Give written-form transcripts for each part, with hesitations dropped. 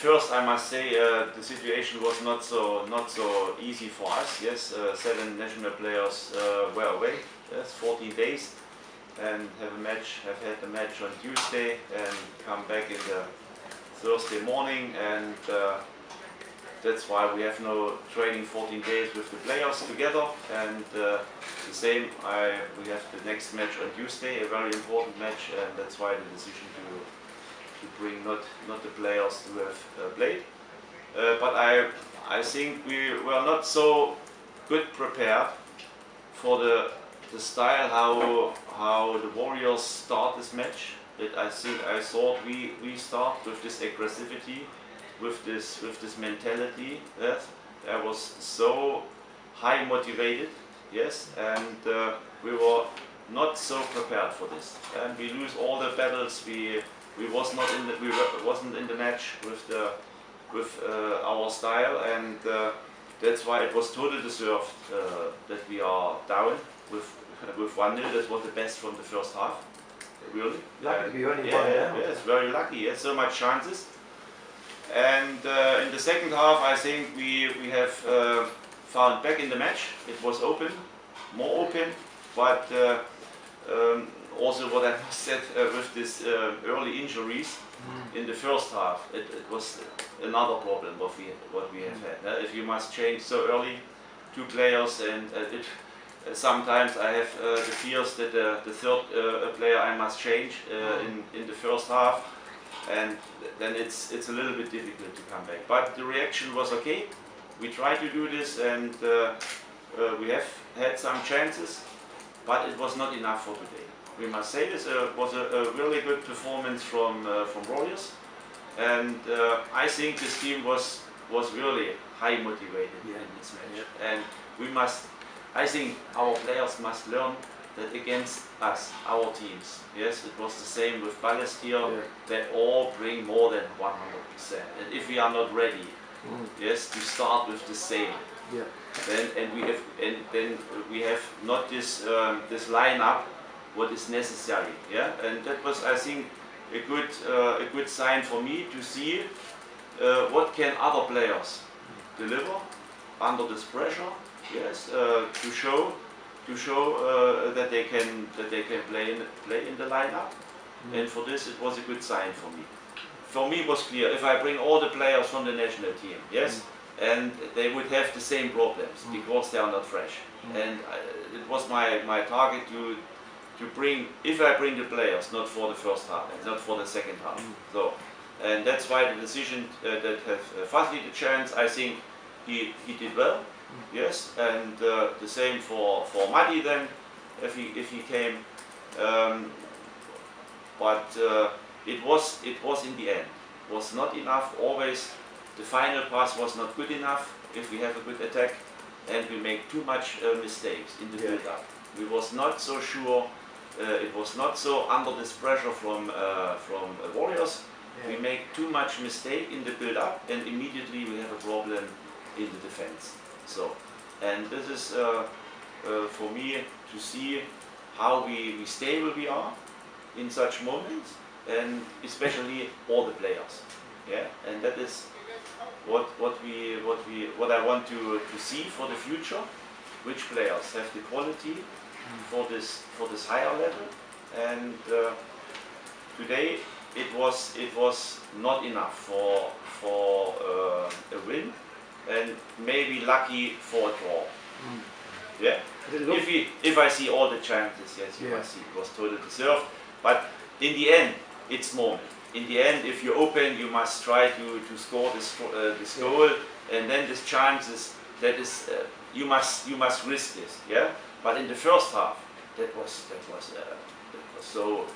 first I must say the situation was not so easy for us. Yes, 7 national players were away. Yes, 14 days, and have had a match on Tuesday and come back in the Thursday morning, and that's why we have no training 14 days with the players together. And the same, we have the next match on Tuesday, a very important match, and that's why the decision to bring not the players who have played. But I think we were not so good prepared for the style how the Warriors start this match. I thought we start with this aggressivity, with this mentality. Yes, I was so high motivated. Yes, and we were not so prepared for this, and we lose all the battles. We wasn't in the match with our style, and that's why it was totally deserved that we are down with 1-0. That was the best from the first half. Really. Lucky we only won. Yes, very lucky. Yes, so much chances. And in the second half, I think we have found back in the match. It was open, more open, but also what I must say with this early injuries in the first half, it was another problem what we have had. If you must change so early 2 players, and sometimes I have the fears that the third player I must change in the first half, and then it's a little bit difficult to come back. But the reaction was okay. We tried to do this, and we have had some chances, but it was not enough for today. We must say this was a really good performance from Warriors, and I think this team was really high motivated in this match, and I think our players must learn that against us, our teams. Yes, it was the same with Balestier. They all bring more than 100%, and if we are not ready, yes, to start with the same. Then we have not this lineup what is necessary. Yeah, and that was, I think, a good sign for me to see what can other players deliver under this pressure. Yes, to show that they can play in the lineup, and for this it was a good sign for me. For me, it was clear if I bring all the players from the national team, yes, and they would have the same problems because they are not fresh. And it was my target to bring, if I bring the players, not for the first half and not for the second half. So, and that's why the decision that have Fazli the chance, I think he did well. Yes, and the same for Madi then, if he came. But it was in the end was not enough. Always the final pass was not good enough. If we have a good attack, and we make too much mistakes in the build-up, we was not so sure. It was not so under this pressure from Warriors. We make too much mistake in the build-up, and immediately we have a problem in the defense. So, and this is for me to see how we stable we are in such moments, and especially all the players. Yeah, and that is what I want to see for the future. Which players have the quality for this higher level, and today it was not enough for a win, and maybe lucky for a draw. Yeah. If I see all the chances, yes, you must see it was totally deserved. But in the end, it's moment. In the end, if you open, you must try to score this goal, and then this chances. That is, you must risk this. Yeah. But in the first half, that was so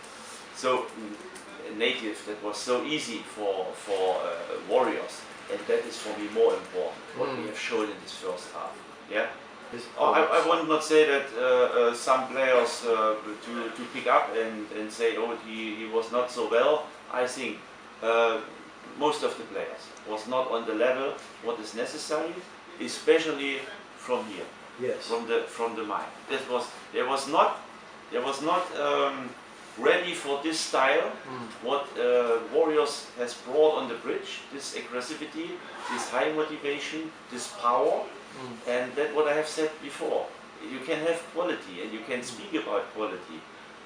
native. That was so easy for Warriors, and that is for me more important. What we have shown in this first half. Yeah. I would not say that some players to pick up and say, oh, he was not so well. I think most of the players was not on the level what is necessary, especially from here, from the mind. There was not ready for this style, what Warriors has brought on the bridge, this aggressivity, this high motivation, this power, and that what I have said before. You can have quality and you can speak about quality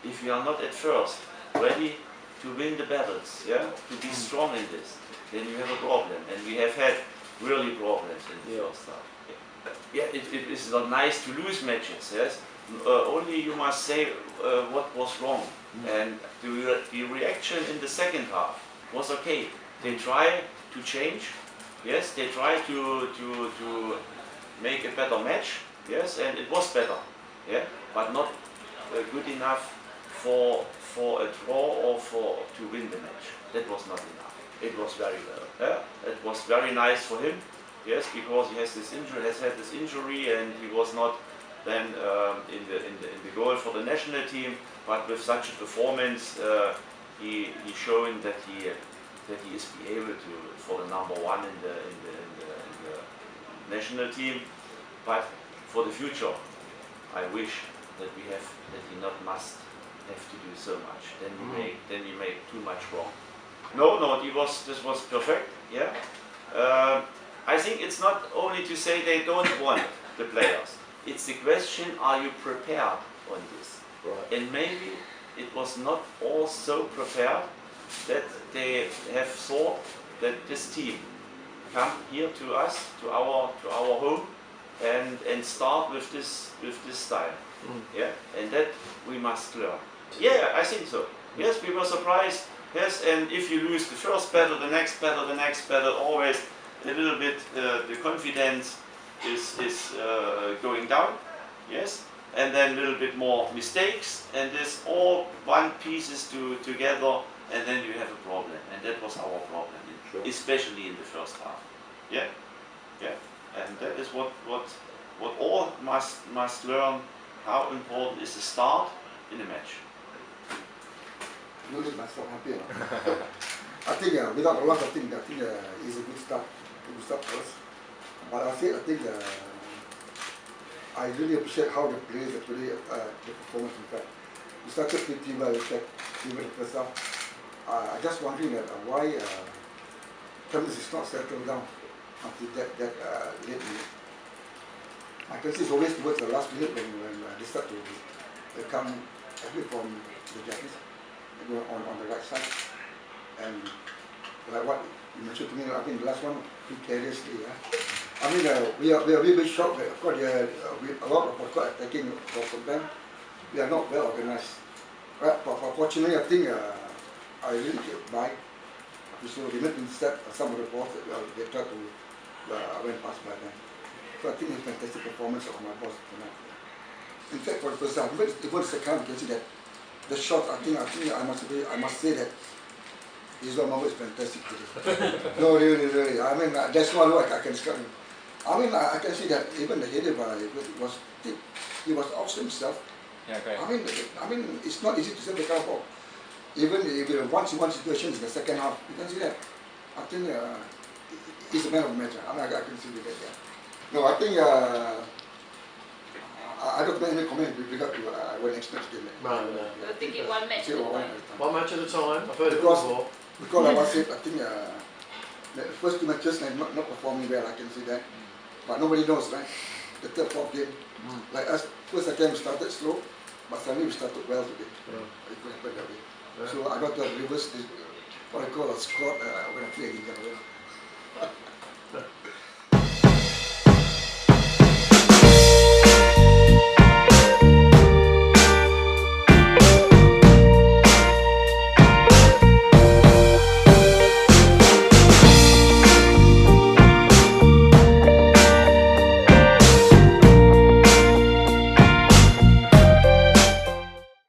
if you are not at first ready to win the battles, yeah, to be strong in this, then you have a problem, and we have had really problems in the first half. Yeah, it is not nice to lose matches, yes. Only you must say what was wrong, and the reaction in the second half was okay. They try to change, yes, they try to make a better match, yes, and it was better, yeah, but not good enough for a draw or to win the match. That was not enough. It was very well. Yeah? It was very nice for him, yes, because he has had this injury, and he was not then in the goal for the national team. But with such a performance, he shown that he is able to for the number one in the national team. But for the future, I wish that he not must have to do so much. Then you make too much wrong. No, this was perfect. Yeah. I think it's not only to say they don't want the players. It's the question: are you prepared on this? Right. And maybe it was not all so prepared that they have thought that this team come here to us, to our home, and start with this style. Yeah, and that we must learn. Yeah, I think so. Yes, we were surprised. Yes, and if you lose the first battle, the next battle, always a little bit the confidence is going down. Yes, and then a little bit more mistakes, and this all one pieces together, and then you have a problem. And that was our problem, especially in the first half. Yeah, yeah, and that is what all must learn. How important is the start in a match? No need myself happy. I think without a lot of things, I think it's a good start. Good start for us. But I think I really appreciate how the players play the performance. In fact, we started pretty well. In fact, even the first half. I just wondering that why Tampines is not settled down until that late minute. I can see it's always towards the last minute when they start to come a bit from the Japanese on the right side. And like what you mentioned to me, I think the last one, too carelessly. I mean, we are a bit shocked that of course a lot of attacking from them. We are not well organized. But fortunately, I think I really get by. So we didn't intercept some of the balls that they tried to went past by them. So I think it's a fantastic performance of my boss tonight. In fact, for the first half, even the second half, you can see that the shot. I think I must say that his number is fantastic today. No, really. I mean, that's not what I can describe. I mean, I can see that even the header by he was awesome himself. Yeah, great. I mean, it's not easy to set the kind of ball. Even if there are one-to-one situations in the second half, you can see that. I think he's a man of the match. I mean, I can see that. Yeah. No, I think I don't make any comment with regard to when expect to get No. You're thinking one match at a time. One match at a time. I've heard it before. Because I was said, I think the first two matches not performing well. I can see that, but nobody knows, right? The third, fourth game, like us, first game we started slow, but suddenly we started well today. It could happen that way. So I got to reverse this, what I call a squad when I play against them.